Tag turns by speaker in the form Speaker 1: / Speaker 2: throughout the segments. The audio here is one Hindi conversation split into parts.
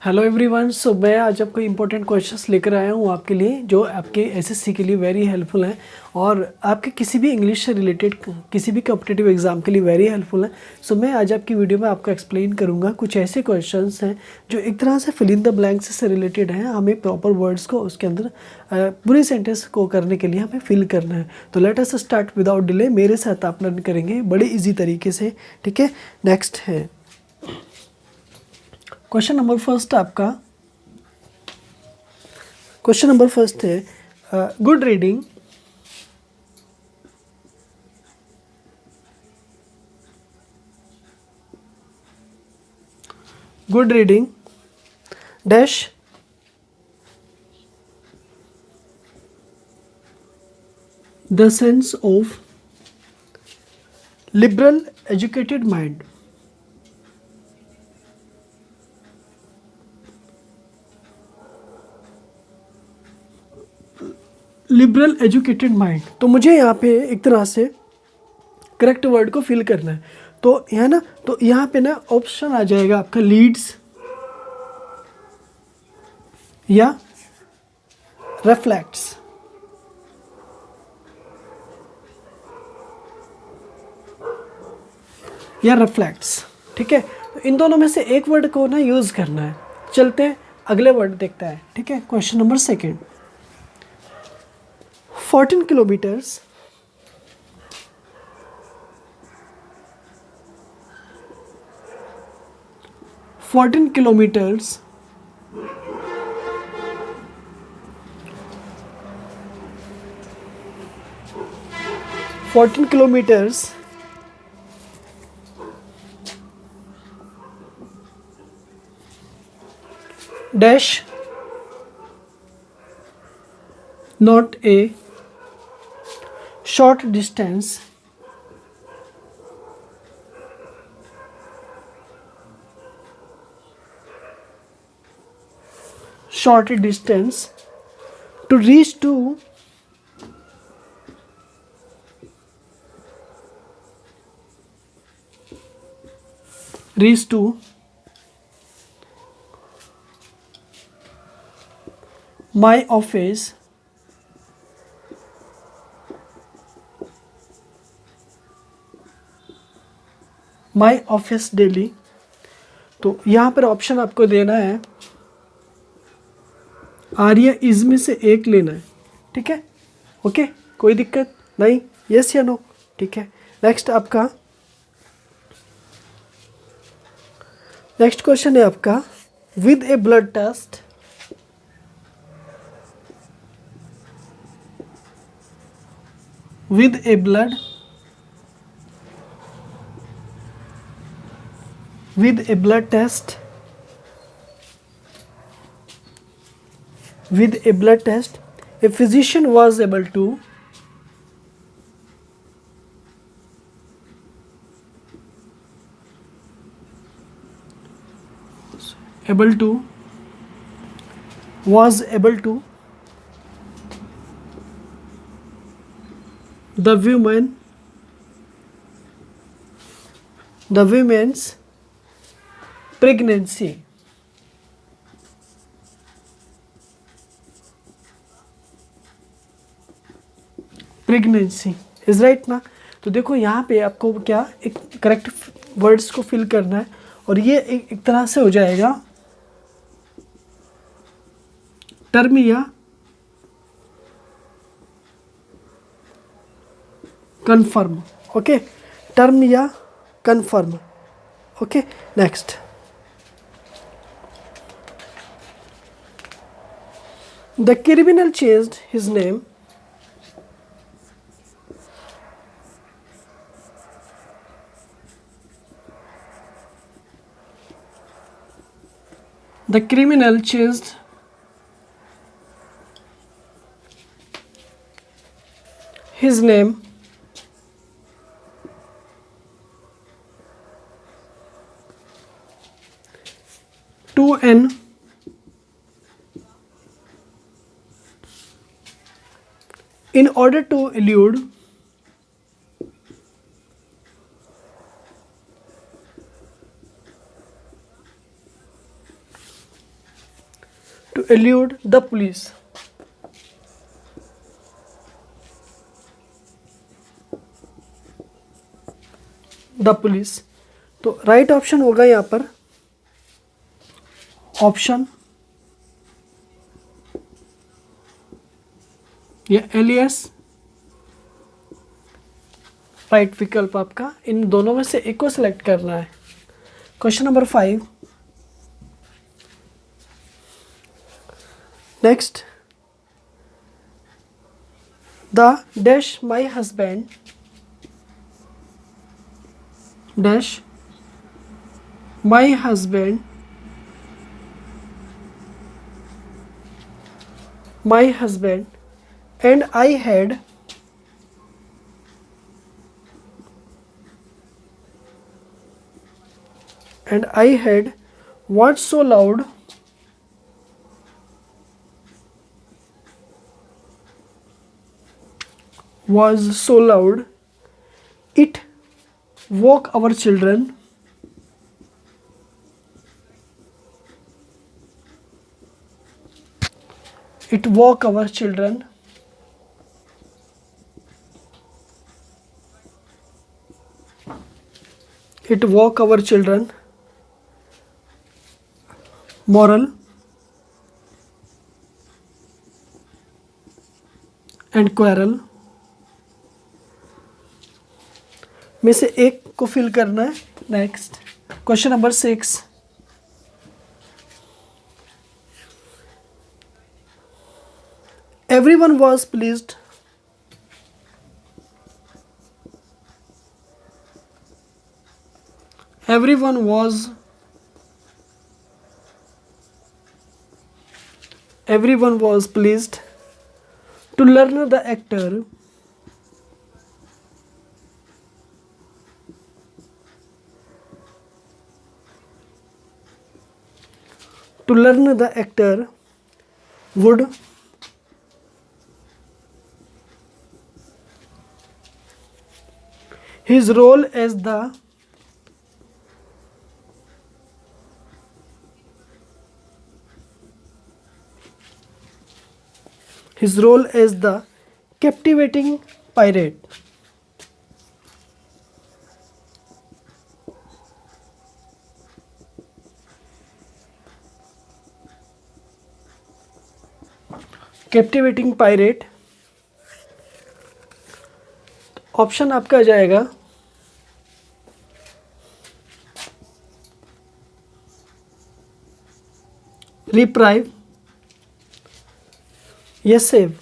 Speaker 1: Hello everyone. सो मैं आज आपको इम्पोर्टेंट क्वेश्चंस लेकर आया हूँ आपके लिए, जो आपके एसएससी के लिए वेरी हेल्पफुल हैं और आपके किसी भी इंग्लिश से रिलेटेड किसी भी कॉम्पिटिटिव एग्जाम के लिए वेरी हेल्पफुल हैं। सो मैं आज आपकी वीडियो में आपको एक्सप्लेन करूँगा कुछ ऐसे क्वेश्चंस हैं जो एक तरह से फिल इन द ब्लैंक्स से रिलेटेड हैं। हमें प्रॉपर वर्ड्स को उसके अंदर पूरे सेंटेंस को करने के लिए हमें फिल करना है। तो let us start without delay. मेरे साथ आप लर्न करेंगे बड़े ईजी तरीके से, ठीक है। नेक्स्ट है क्वेश्चन नंबर फर्स्ट आपका। क्वेश्चन नंबर फर्स्ट है good reading dash the sense of liberal educated mind. Liberal educated mind, तो मुझे यहाँ पे एक तरह से करेक्ट वर्ड को फिल करना है। तो यहाँ ना, तो यहाँ पे ना ऑप्शन आ जाएगा आपका लीड्स या रिफ्लेक्ट्स। या रिफ्लेक्ट्स, ठीक है। तो इन दोनों में से एक वर्ड को ना यूज करना है। चलते हैं अगले वर्ड देखता है, ठीक है। Question number second, 14 kilometres 14 kilometers 14 kilometers dash not a short distance to reach to my office daily। तो यहाँ पर ऑप्शन आपको देना है, आर्या इज में से एक लेना है, ठीक है। ओके, कोई दिक्कत नहीं, यस या नो, ठीक है। नेक्स्ट आपका नेक्स्ट क्वेश्चन है आपका, with a blood test with a blood test a physician was able to the women's pregnancy। Is right ना। तो देखो यहाँ पे आपको क्या एक करेक्ट वर्ड्स को फिल करना है और ये एक तरह से हो जाएगा टर्म या confirm। ओके, टर्म या confirm। Okay, next, the criminal changed his name his name to an in order to elude to elude the police. The police, तो राइट ऑप्शन होगा यहाँ पर ऑप्शन या एलियस, राइट विकल्प आपका। इन दोनों में से एक को सिलेक्ट करना है। Question number 5, next, the dash my husband dash my husband and I had what so loud it woke our children. It woke our children. It woke our children. Moral and quarrel में से एक को फिल करना है। Next, question number 6, everyone was pleased. Everyone was pleased to learn the actor would his role as the captivating pirate. Captivating pirate, option आपका आ जाएगा रिप्राइव या save.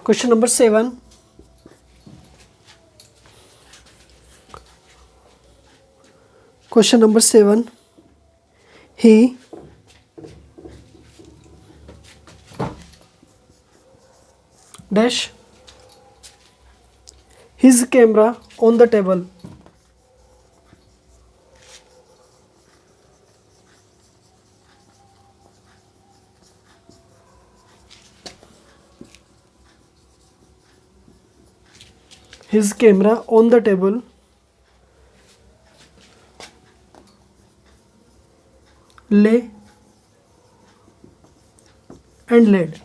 Speaker 1: Question number 7, he dash his camera on the table. His camera on the table lay and laid.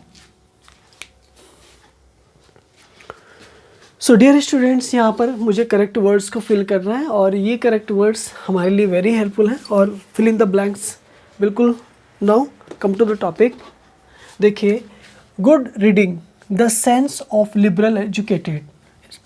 Speaker 1: So dear students, यहाँ पर मुझे करेक्ट वर्ड्स को फिल करना है और ये करेक्ट वर्ड्स हमारे लिए वेरी हेल्पफुल हैं। और फिल इन द ब्लैंक्स बिल्कुल। Now come to the topic. देखिए, good reading, the sense of liberal educated.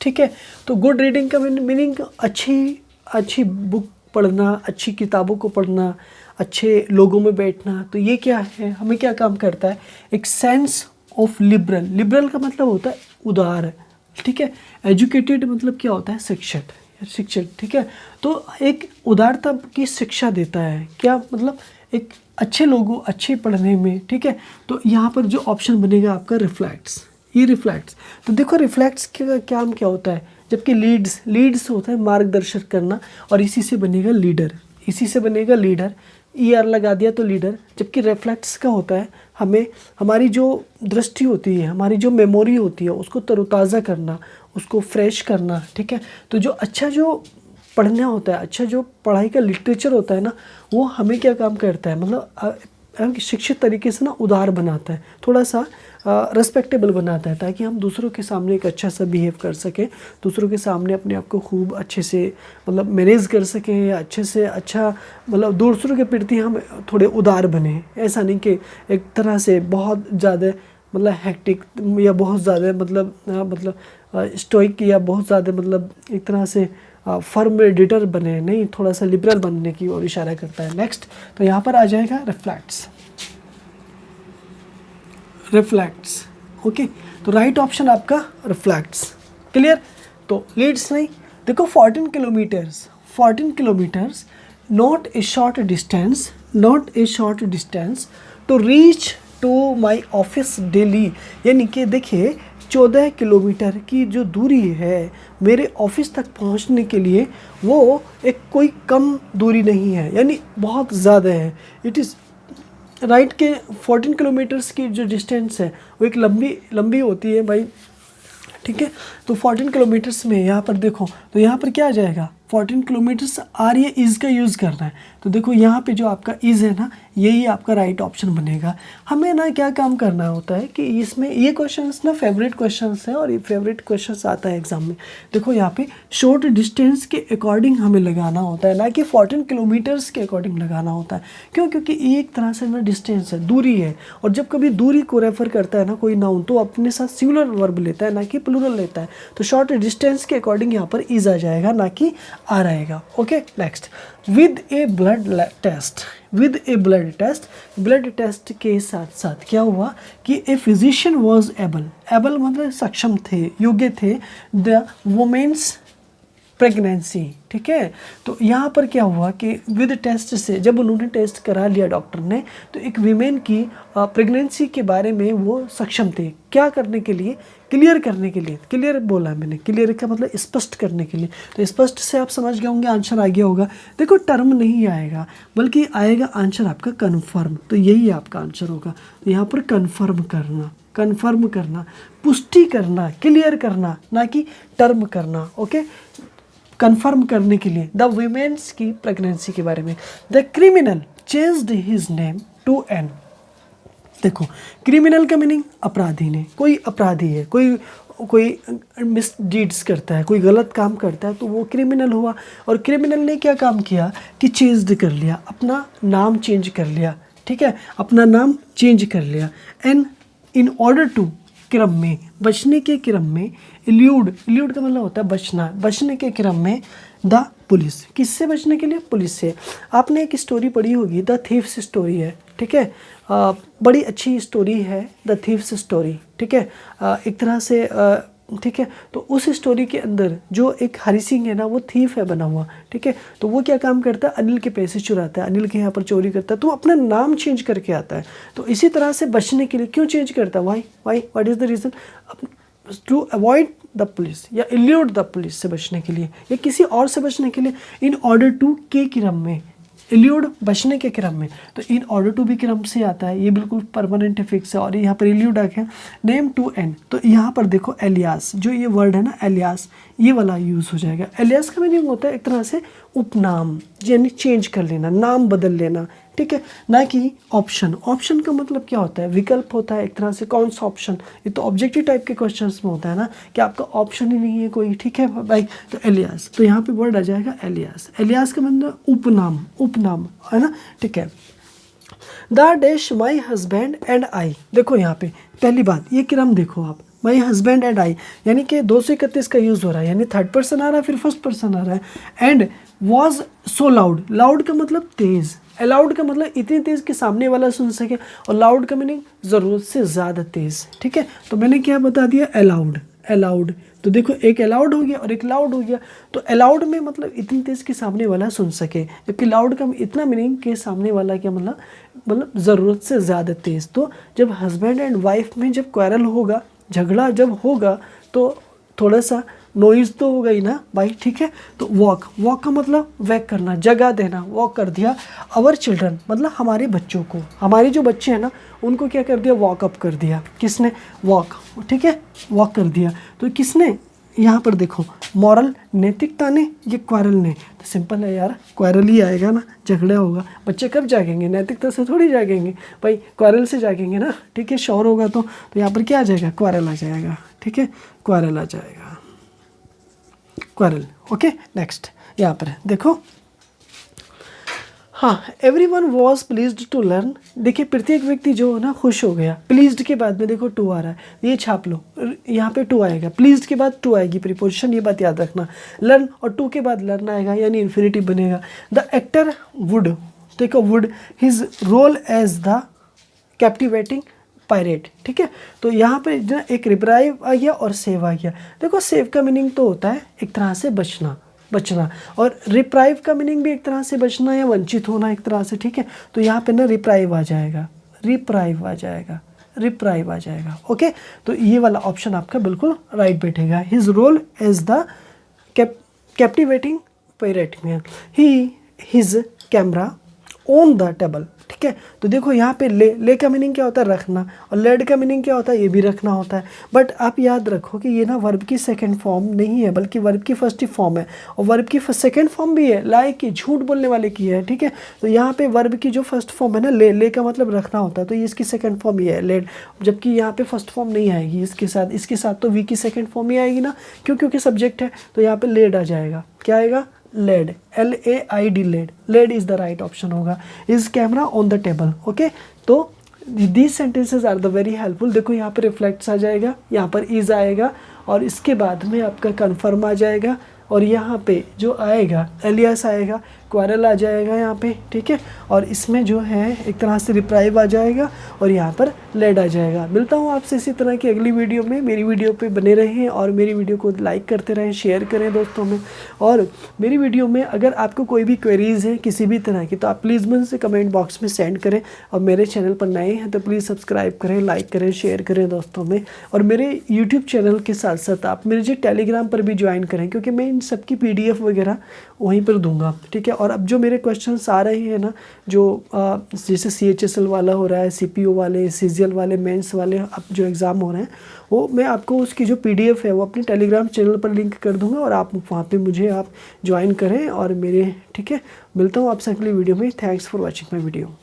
Speaker 1: ठीक है, तो गुड रीडिंग का मीनिंग अच्छी बुक पढ़ना, अच्छी किताबों को पढ़ना, अच्छे लोगों में बैठना। तो ये क्या है, हमें क्या काम करता है, एक सेंस ऑफ लिबरल का मतलब होता है उदार। ठीक है, एजुकेटेड मतलब क्या होता है, शिक्षित। ठीक है, तो एक उदारता की शिक्षा देता है। क्या मतलब, एक अच्छे लोगों, अच्छे पढ़ने में। ठीक है, तो यहाँ पर जो ऑप्शन बनेगा आपका रिफ्लेक्ट्स, ये रिफ्लेक्ट्स। तो देखो रिफ्लेक्ट्स का काम क्या होता है, जबकि लीड्स होता है मार्गदर्शन करना, और इसी से बनेगा लीडर। ER लगा दिया तो लीडर, जबकि रिफ्लेक्ट्स का होता है हमें हमारी जो दृष्टि होती है, हमारी जो मेमोरी होती है उसको तरोताज़ा करना, उसको फ्रेश करना, ठीक है। तो जो अच्छा जो पढ़ना होता है, अच्छा जो पढ़ाई का लिटरेचर होता है ना, वो हमें क्या काम करता है, मतलब शिक्षित तरीके से ना उदार बनाता है, थोड़ा सा रेस्पेक्टेबल बनाता है, ताकि हम दूसरों के सामने एक अच्छा सा बिहेव कर सकें, दूसरों के सामने अपने आप को खूब अच्छे से मतलब मैनेज कर सकें, या अच्छे से अच्छा मतलब दूसरों के प्रति हम थोड़े उदार बने। ऐसा नहीं कि एक तरह से बहुत ज़्यादा मतलब हेक्टिक या बहुत ज़्यादा मतलब स्टोइक या बहुत ज़्यादा मतलब एक तरह से फर्म एडिटर बने, नहीं, थोड़ा सा लिबरल बनने की ओर इशारा करता है। नेक्स्ट, तो यहाँ पर आ जाएगा रिफ्लेक्ट्स। रिफ्लेक्ट्स, ओके, तो राइट ऑप्शन आपका रिफ्लेक्ट्स। क्लियर। तो लीड्स नहीं, देखो 14 kilometres not a short distance to reach to my office daily, यानी कि देखिए 14 किलोमीटर की जो दूरी है मेरे ऑफिस तक पहुंचने के लिए, वो एक कोई कम दूरी नहीं है, यानी बहुत ज़्यादा है। इट इज़ राइट के 14 किलोमीटर्स की जो डिस्टेंस है वो एक लंबी होती है भाई, ठीक है। तो 14 किलोमीटर्स में यहाँ पर देखो, तो यहाँ पर क्या आ जाएगा, 14 किलोमीटर्स आर या इज़ का यूज़ करना है। तो देखो यहाँ पे जो आपका इज़ है ना, यही आपका राइट ऑप्शन बनेगा। हमें ना क्या काम करना होता है कि इसमें ये क्वेश्चंस ना फेवरेट क्वेश्चंस हैं, और ये फेवरेट क्वेश्चंस आता है एग्जाम में। देखो यहाँ पे शॉर्ट डिस्टेंस के अकॉर्डिंग हमें लगाना होता है, ना कि 14 किलोमीटर्स के अकॉर्डिंग लगाना होता है। क्यों? क्योंकि ये एक तरह से ना डिस्टेंस है, दूरी है, और जब कभी दूरी को रेफर करता है ना कोई नाउन, तो अपने साथ सिंगुलर वर्ब लेता है, ना कि प्लूरल लेता है। तो शॉर्ट डिस्टेंस के अकॉर्डिंग यहाँ पर इज़ आ जाएगा, ना कि आर आएगा। Okay, next, with a blood test के साथ साथ क्या हुआ कि ए फिजिशियन वॉज एबल मतलब सक्षम थे, योग्य थे, द वुमेन्स प्रेगनेंसी, ठीक है। तो यहाँ पर क्या हुआ कि विद टेस्ट से जब उन्होंने टेस्ट करा लिया डॉक्टर ने, तो एक वीमेन की प्रेगनेंसी के बारे में वो सक्षम थे, क्या करने के लिए, क्लियर करने के लिए। क्लियर बोला मैंने, क्लियर का मतलब स्पष्ट करने के लिए। तो स्पष्ट से आप समझ गए होंगे, आंसर आ गया होगा। देखो टर्म नहीं आएगा, बल्कि आएगा आंसर आपका कन्फर्म, तो यही आपका आंसर होगा। तो यहाँ पर कन्फर्म करना, पुष्टि करना, क्लियर करना, ना कि टर्म करना। ओके, कन्फर्म करने के लिए द वीमेन्स की प्रेगनेंसी के बारे में। The criminal changed his name to N. देखो क्रिमिनल का मीनिंग अपराधी ने, कोई अपराधी है, कोई मिसडीड्स करता है, कोई गलत काम करता है, तो वो क्रिमिनल हुआ। और क्रिमिनल ने क्या काम किया कि चेंज कर लिया, अपना नाम चेंज कर लिया, ठीक है, अपना नाम चेंज कर लिया। एंड इन ऑर्डर टू, क्रम में, बचने के क्रम में, इल्यूड का मतलब होता है बचना, बचने के क्रम में द पुलिस, किससे बचने के लिए, पुलिस से। आपने एक स्टोरी पढ़ी होगी, द थीफ्स स्टोरी है, ठीक है, बड़ी अच्छी स्टोरी है द थीफ्स स्टोरी, ठीक है, एक तरह से ठीक है। तो उस स्टोरी के अंदर जो एक हरी सिंह है ना, वो थीफ है बना हुआ, ठीक है। तो वो क्या काम करता है, अनिल के पैसे चुराता है, अनिल के यहाँ पर चोरी करता है, तो अपना नाम चेंज करके आता है। तो इसी तरह से बचने के लिए क्यों चेंज करता है, why what is the reason, to avoid the police या इल्यूड द पुलिस से बचने के लिए, या किसी और से बचने के लिए। इन ऑर्डर टू के क्रम में, इल्यूड बचने के क्रम में, तो इन ऑर्डर टू भी क्रम से आता है, ये बिल्कुल परमानेंट फिक्स है। और यहाँ पर इल्यूड आ गया, नेम टू एन, तो यहाँ पर देखो एलियास, जो ये वर्ड है ना एलियास, ये वाला यूज़ हो जाएगा। एलियास का मीनिंग होता है एक तरह से उपनाम, यानी चेंज कर लेना, नाम बदल लेना, ठीक है, ना कि ऑप्शन। ऑप्शन का मतलब क्या होता है, विकल्प होता है एक तरह से। कौन सा ऑप्शन, ये तो ऑब्जेक्टिव टाइप के क्वेश्चंस में होता है ना, कि आपका ऑप्शन ही नहीं है कोई, ठीक है भाई। तो एलियास, तो यहाँ पे वर्ड आ जाएगा एलियास। एलियास का मतलब उपनाम है ना, ठीक है। The dash my husband and I, देखो यहाँ पे पहली बात, ये क्रम देखो आप, माई हस्बैंड एंड आई, यानी कि 231 का यूज़ हो रहा है, यानी थर्ड पर्सन आ रहा है, फिर फर्स्ट पर्सन आ रहा है। And was so loud, loud का मतलब तेज़, अलाउड का मतलब इतनी तेज़ कि सामने वाला सुन सके, और लाउड का मीनिंग ज़रूरत से ज़्यादा तेज़, ठीक है। तो मैंने क्या बता दिया, अलाउड, तो देखो एक अलाउड हो गया और एक लाउड हो गया। तो अलाउड में मतलब इतनी तेज़ कि सामने वाला सुन सके, जबकि लाउड का इतना मीनिंग कि सामने वाला क्या मतलब ज़रूरत से ज़्यादा तेज़। तो जब हस्बैंड एंड वाइफ में जब क्वारल होगा, झगड़ा जब होगा, तो थोड़ा सा नॉइज़ तो हो गई ना भाई, ठीक है। तो वॉक, वॉक का मतलब वैक करना, जगह देना, वॉक कर दिया। आवर चिल्ड्रन मतलब हमारे बच्चों को, हमारे जो बच्चे हैं ना उनको क्या कर दिया, वॉक अप कर दिया। किसने, वॉक, ठीक है, वॉक कर दिया। तो किसने, यहाँ पर देखो, मॉरल नैतिकता ने, ये क्वारल ने। तो सिंपल है यार, क्वारल ही आएगा ना, झगड़ा होगा। बच्चे कब जागेंगे, नैतिकता से थोड़ी जागेंगे भाई, क्वारल से जागेंगे ना, ठीक है। शोर होगा तो यहाँ पर क्या आ जाएगा, क्वारल आ जाएगा, ठीक है, क्वारल आ जाएगा, क्वारल। ओके, नेक्स्ट यहाँ पर देखो, हाँ, everyone was pleased to learn. देखिए प्रत्येक व्यक्ति जो है ना खुश हो गया। प्लीज्ड के बाद में देखो टू आ रहा है, ये छाप लो, यहाँ पे टू आएगा। प्लीज्ड के बाद टू आएगी प्रीपोजिशन, ये बात याद रखना। लर्न और टू के बाद लर्न आएगा, यानी इन्फिनिटिव बनेगा। द एक्टर वुड, देखो would, his role as the captivating pirate, ठीक है। तो यहाँ पे जो एक रिप्राइव आ गया और सेव आ गया। देखो सेव का मीनिंग तो होता है एक तरह से बचना, बचना, और रिप्राइव का मीनिंग भी एक तरह से बचना या वंचित होना एक तरह से, ठीक है। तो यहाँ पे ना रिप्राइव आ जाएगा, रिप्राइव आ जाएगा, रिप्राइव आ जाएगा। ओके, तो ये वाला ऑप्शन आपका बिल्कुल राइट बैठेगा। His role as the captivating parrot में, ही his camera on the table, ठीक है। तो देखो यहाँ पे ले का मीनिंग क्या होता है, रखना, और लेड का मीनिंग क्या होता है, ये भी रखना होता है। बट आप याद रखो कि ये ना वर्ब की सेकंड फॉर्म नहीं है, बल्कि वर्ब की फर्स्ट ही फॉर्म है, और वर्ब की सेकंड फॉर्म भी है, लाइक की, झूठ बोलने वाले की है, ठीक है। तो यहाँ पे वर्ब की जो फर्स्ट फॉर्म है ना, ले का मतलब रखना होता है, तो ये इसकी सेकंड फॉर्म ही है, लेड। जबकि यहाँ पे फर्स्ट फॉर्म नहीं आएगी इसके साथ तो वी की सेकंड फॉर्म ही आएगी ना, क्योंकि सब्जेक्ट है। तो यहाँ पे लेड आ जाएगा, क्या आएगा, laid, LAID, laid, laid is the right option होगा। Is camera on the table. Okay, तो these sentences are the very helpful. देखो यहाँ पर रिफ्लेक्ट्स आ जाएगा, यहाँ पर इज आएगा, और इसके बाद में आपका कन्फर्म आ जाएगा, और यहाँ पे जो आएगा एलियास आएगा, क्वारल आ जाएगा यहाँ पे, ठीक है। और इसमें जो है एक तरह से रिप्राइव आ जाएगा, और यहाँ पर लेड आ जाएगा। मिलता हूँ आपसे इसी तरह की अगली वीडियो में। मेरी वीडियो पे बने रहें और मेरी वीडियो को लाइक करते रहें, शेयर करें दोस्तों में। और मेरी वीडियो में अगर आपको कोई भी क्वेरीज़ है किसी भी तरह की, तो आप प्लीज़ मुझसे कमेंट बॉक्स में सेंड करें। और मेरे चैनल पर नए हैं तो प्लीज़ सब्सक्राइब करें, लाइक करें, शेयर करें दोस्तों में। और मेरे यूट्यूब चैनल के साथ साथ आप मेरे टेलीग्राम पर भी ज्वाइन करें, क्योंकि मैं इन सब की PDF वगैरह वहीं पर दूंगा, ठीक है। और अब जो मेरे क्वेश्चंस आ रहे हैं ना, जो जैसे CHSL वाला हो रहा है, CPO वाले, CGL वाले, मेंस वाले अब जो एग्ज़ाम हो रहे हैं, वो मैं आपको उसकी जो PDF है वो अपने टेलीग्राम चैनल पर लिंक कर दूंगा, और आप वहाँ पे मुझे आप ज्वाइन करें और मेरे, ठीक है। मिलता हूँ आपसे अगली वीडियो में। Thanks for watching my video.